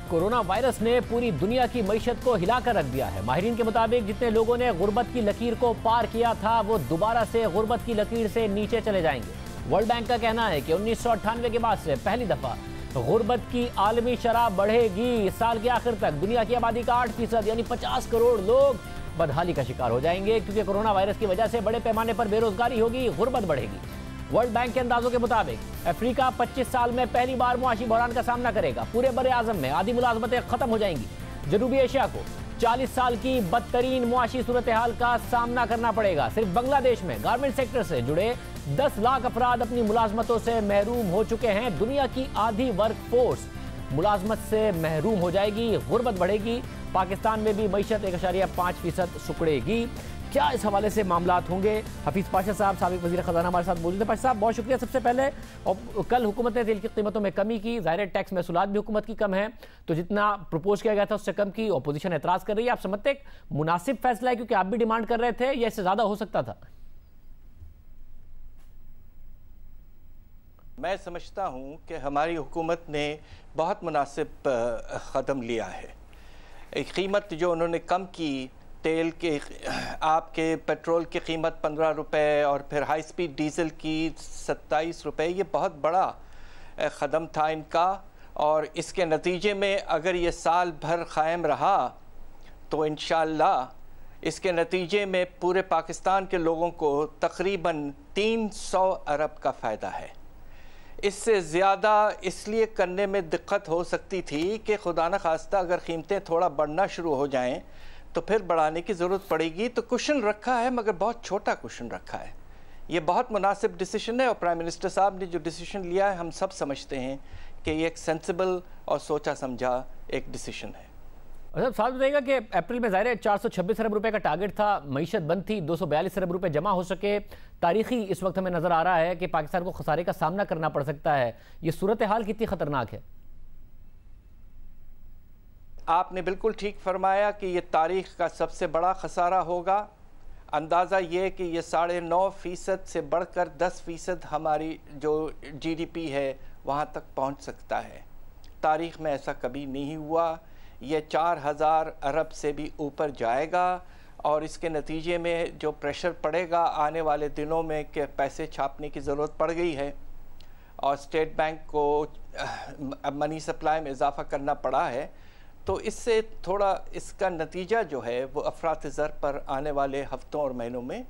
Corona virus ने पूरी दुनिया की मईशत को हिलाकर रख दिया है। माहिरीन के मुताबिक जितने लोगों ने गुर्बत की लकीर को पार किया था वो दोबारा से गुर्बत की लकीर से नीचे चले जाएंगे। वर्ल्ड बैंक का कहना है कि 1998 के बाद से पहली दफा गुर्बत की आलमी शरह बढ़ेगी। इस साल के आखिर तक दुनिया की आबादी का 8% यानी 50 करोड़ लोग बदहाली का शिकार हो जाएंगे, क्योंकि कोरोना वायरस की वजह से बड़े पैमाने पर बेरोजगारी होगी, गुर्बत बढ़ेगी। वर्ल्ड बैंक के अंदाजों के मुताबिक अफ्रीका 25 साल में पहली बार मुआशी बहरान का सामना करेगा। पूरे बड़े आजम में आधी मुलाजमतें खत्म हो जाएंगी। जनूबी एशिया को 40 साल की बदतरीन मुआशी सूरत हाल का सामना करना पड़ेगा। सिर्फ बांग्लादेश में गारमेंट सेक्टर से जुड़े 10 लाख अफराद अपनी मुलाजमतों से महरूम हो चुके हैं। दुनिया की आधी वर्क फोर्स मुलाजमत से महरूम हो जाएगी, गुर्बत बढ़ेगी। पाकिस्तान में भी मईशत 1.5% सुकड़ेगी। क्या इस हवाले से मामलात होंगे? हफीज पाशा साहब, साबिक वज़ीर ख़ज़ाना, हमारे साथ मौजूद है। पाशा साहब, बहुत शुक्रिया। सबसे पहले कल हुकूमत ने तेल की कीमतों में कमी की, ज़ाहिर टैक्स महसूलात भी हुकूमत की कम है, तो जितना प्रपोज किया गया था उससे कम की। अपोजिशन एतराज़ कर रही है। आप समझते एक मुनासिब फैसला है, क्योंकि आप भी डिमांड कर रहे थे, या इससे ज़्यादा हो सकता था? मैं समझता हूँ कि हमारी हुकूमत ने बहुत मुनासिब कदम लिया है। कीमत जो उन्होंने कम की, तेल के आपके पेट्रोल की कीमत 15 रुपये और फिर हाई स्पीड डीज़ल की 27 रुपये, ये बहुत बड़ा कदम था इनका। और इसके नतीजे में अगर ये साल भर क़ायम रहा तो इंशाअल्लाह इसके नतीजे में पूरे पाकिस्तान के लोगों को तकरीबन 300 अरब का फ़ायदा है। इससे ज़्यादा इसलिए करने में दिक्कत हो सकती थी कि खुदा न खास्ता अगर कीमतें थोड़ा बढ़ना शुरू हो जाएं तो फिर बढ़ाने की ज़रूरत पड़ेगी। तो कुशन रखा है, मगर बहुत छोटा कुशन रखा है। ये बहुत मुनासिब डिसीजन है और प्राइम मिनिस्टर साहब ने जो डिसीजन लिया है, हम सब समझते हैं कि ये एक सेंसिबल और सोचा समझा एक डिसीजन है। अच्छा, साथ बताइएगा कि अप्रैल में ज़ाहिर है 426 अरब रुपए का टारगेट था, मईशत बंद थी, 242 अरब रुपए जमा हो सके। तारीखी इस वक्त हमें नज़र आ रहा है कि पाकिस्तान को खसारे का सामना करना पड़ सकता है। ये सूरत हाल कितनी ख़तरनाक है? आपने बिल्कुल ठीक फरमाया कि ये तारीख़ का सबसे बड़ा खसारा होगा। अंदाज़ा ये कि ये 9.5% से बढ़कर 10% हमारी जो GDP है वहाँ तक पहुँच सकता है। तारीख़ में ऐसा कभी नहीं हुआ। ये 4000 अरब से भी ऊपर जाएगा और इसके नतीजे में जो प्रेशर पड़ेगा आने वाले दिनों में कि पैसे छापने की ज़रूरत पड़ गई है और स्टेट बैंक को मनी सप्लाई में इजाफ़ा करना पड़ा है, तो इससे थोड़ा इसका नतीजा जो है वो अफरात-ज़र पर आने वाले हफ्तों और महीनों में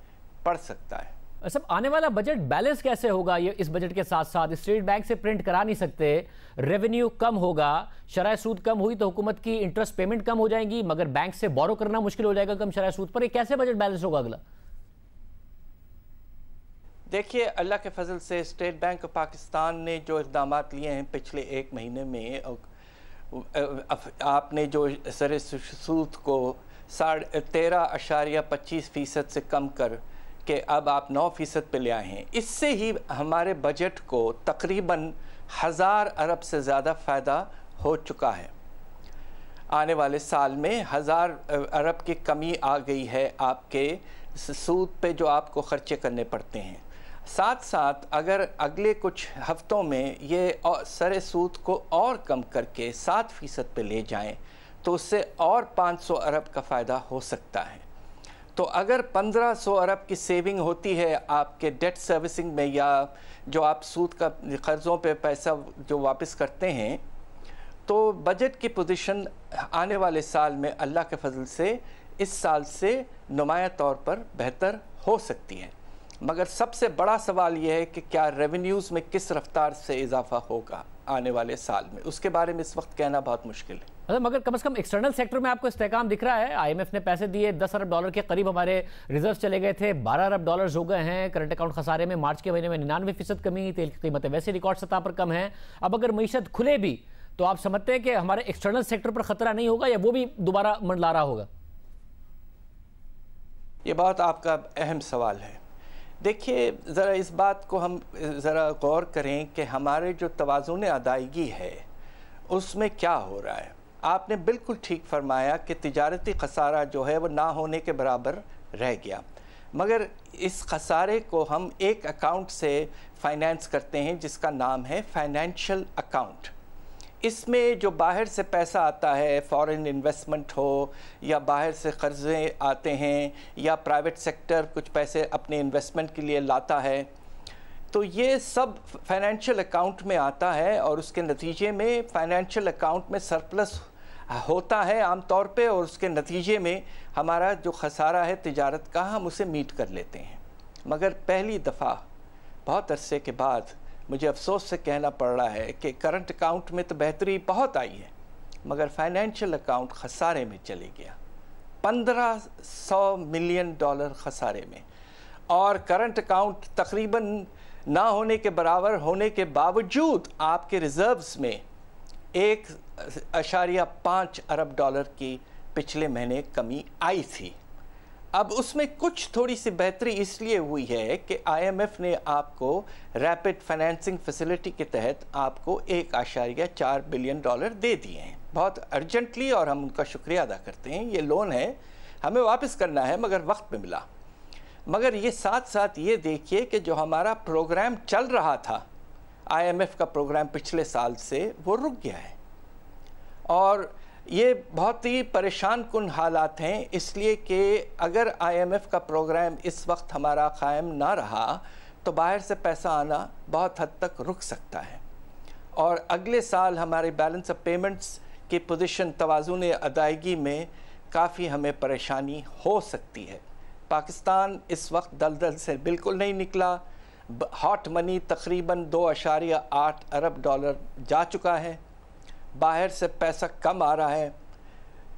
पड़ सकता है। सब आने वाला बजट बैलेंस कैसे होगा? ये इस बजट के साथ साथ स्टेट बैंक से प्रिंट करा नहीं सकते, रेवेन्यू कम होगा, शरह सूद कम हुई तो हुकूमत की इंटरेस्ट पेमेंट कम हो जाएंगी, मगर बैंक से बोरो करना मुश्किल हो जाएगा कम शरह सूद पर। ये कैसे बजट बैलेंस होगा अगला? देखिए, अल्लाह के फजल से स्टेट बैंक ऑफ पाकिस्तान ने जो इक़दाम लिए हैं पिछले 1 महीने में, आपने जो सर सूद को 13.25% से कम कर कि अब आप 9% पे ले आए हैं, इससे ही हमारे बजट को तकरीबन 1000 अरब से ज़्यादा फ़ायदा हो चुका है। आने वाले साल में 1000 अरब की कमी आ गई है आपके सूद पे जो आपको ख़र्चे करने पड़ते हैं। साथ साथ अगर अगले कुछ हफ्तों में ये सर सूद को और कम करके 7% पे ले जाएं तो उससे और 500 अरब का फ़ायदा हो सकता है। तो अगर 1500 अरब की सेविंग होती है आपके डेट सर्विसिंग में, या जो आप सूद का कर्ज़ों पे पैसा जो वापस करते हैं, तो बजट की पोजीशन आने वाले साल में अल्लाह के फजल से इस साल से नुमाया तौर पर बेहतर हो सकती है। मगर सबसे बड़ा सवाल यह है कि क्या रेवेन्यूज़ में किस रफ्तार से इजाफा होगा आने वाले साल में, उसके बारे में इस वक्त कहना बहुत मुश्किल है। मगर कम से कम एक्सटर्नल सेक्टर में आपको इस्तेहकाम दिख रहा है। IMF ने पैसे दिए, 10 अरब डॉलर के करीब हमारे रिजर्व चले गए थे, 12 अरब डॉलर हो गए हैं। करंट अकाउंट खसारे में मार्च के महीने में 99% कमी, तेल की कीमतें वैसे रिकॉर्ड सतह पर कम है। अब अगर मईशत खुले भी तो आप समझते हैं कि हमारे एक्सटर्नल सेक्टर पर खतरा नहीं होगा, या वो भी दोबारा मंडला रहा होगा? ये बहुत आपका अहम सवाल है। देखिए, ज़रा इस बात को हम ज़रा गौर करें कि हमारे जो तवाज़ुन अदायगी है उसमें क्या हो रहा है। आपने बिल्कुल ठीक फरमाया कि तिजारती खसारा जो है वो ना होने के बराबर रह गया, मगर इस खसारे को हम एक अकाउंट से फाइनेंस करते हैं जिसका नाम है फाइनेंशियल अकाउंट। इसमें जो बाहर से पैसा आता है, फॉरेन इन्वेस्टमेंट हो या बाहर से कर्ज़े आते हैं या प्राइवेट सेक्टर कुछ पैसे अपने इन्वेस्टमेंट के लिए लाता है, तो ये सब फाइनेंशियल अकाउंट में आता है और उसके नतीजे में फाइनेंशियल अकाउंट में सरप्लस होता है आमतौर पे, और उसके नतीजे में हमारा जो खसारा है तिजारत का हम उसे मीट कर लेते हैं। मगर पहली दफ़ा बहुत अरसे के बाद मुझे अफसोस से कहना पड़ रहा है कि करंट अकाउंट में तो बेहतरी बहुत आई है, मगर फाइनेंशियल अकाउंट खसारे में चले गया, $1500 मिलियन खसारे में। और करंट अकाउंट तकरीबन ना होने के बराबर होने के बावजूद आपके रिज़र्व्स में 1.5 अरब डॉलर की पिछले महीने कमी आई थी। अब उसमें कुछ थोड़ी सी बेहतरी इसलिए हुई है कि IMF ने आपको रैपिड फाइनेंसिंग फैसिलिटी के तहत आपको 1.4 बिलियन डॉलर दे दिए हैं बहुत अर्जेंटली, और हम उनका शुक्रिया अदा करते हैं। ये लोन है, हमें वापस करना है मगर वक्त पे मिला। मगर ये साथ साथ ये देखिए कि जो हमारा प्रोग्राम चल रहा था, IMF का प्रोग्राम पिछले साल से, वो रुक गया है और ये बहुत ही परेशान कुन हालात हैं, इसलिए कि अगर IMF का प्रोग्राम इस वक्त हमारा कायम ना रहा तो बाहर से पैसा आना बहुत हद तक रुक सकता है और अगले साल हमारे बैलेंस ऑफ पेमेंट्स की पोजीशन तवाज़ुन अदायगी में काफ़ी हमें परेशानी हो सकती है। पाकिस्तान इस वक्त दलदल से बिल्कुल नहीं निकला। हॉट मनी तकरीबन 2.8 अरब डॉलर जा चुका है, बाहर से पैसा कम आ रहा है,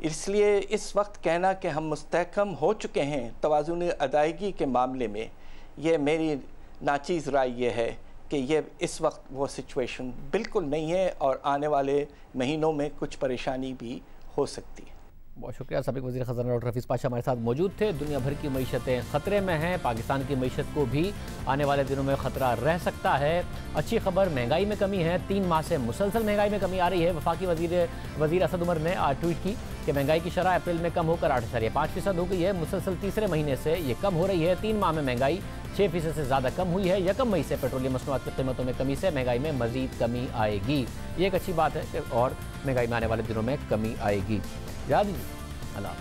इसलिए इस वक्त कहना कि हम मुस्तहकम हो चुके हैं तवाज़ुन अदायगी के मामले में, ये मेरी नाचीज़ राय ये है कि ये इस वक्त वो सिचुएशन बिल्कुल नहीं है और आने वाले महीनों में कुछ परेशानी भी हो सकती है। बहुत शुक्रिया। साबिक वज़ीर ख़ज़ाना डॉक्टर हफीज़ पाशा हमारे साथ मौजूद थे। दुनिया भर की मईशतें ख़तरे में हैं, पाकिस्तान की मईशत को भी आने वाले दिनों में ख़तरा रह सकता है। अच्छी खबर, महंगाई में कमी है, 3 माह से मुसलसल महंगाई में कमी आ रही है। वफाकी वज़ीर असद उमर ने आज ट्वीट की कि महंगाई की शरह अप्रैल में कम होकर 8.5% हो गई है। मुसलसल तीसरे महीने से ये कम हो रही है। 3 माह में महंगाई 6% से ज़्यादा कम हुई है। 1 मई से पेट्रोलियम मसनूआत की कीमतों में कमी से महंगाई में मज़ीद कमी आएगी। ये एक अच्छी बात है और महंगाई में आने वाले दिनों में कमी आएगी। याद दीजिए। अल्लाह।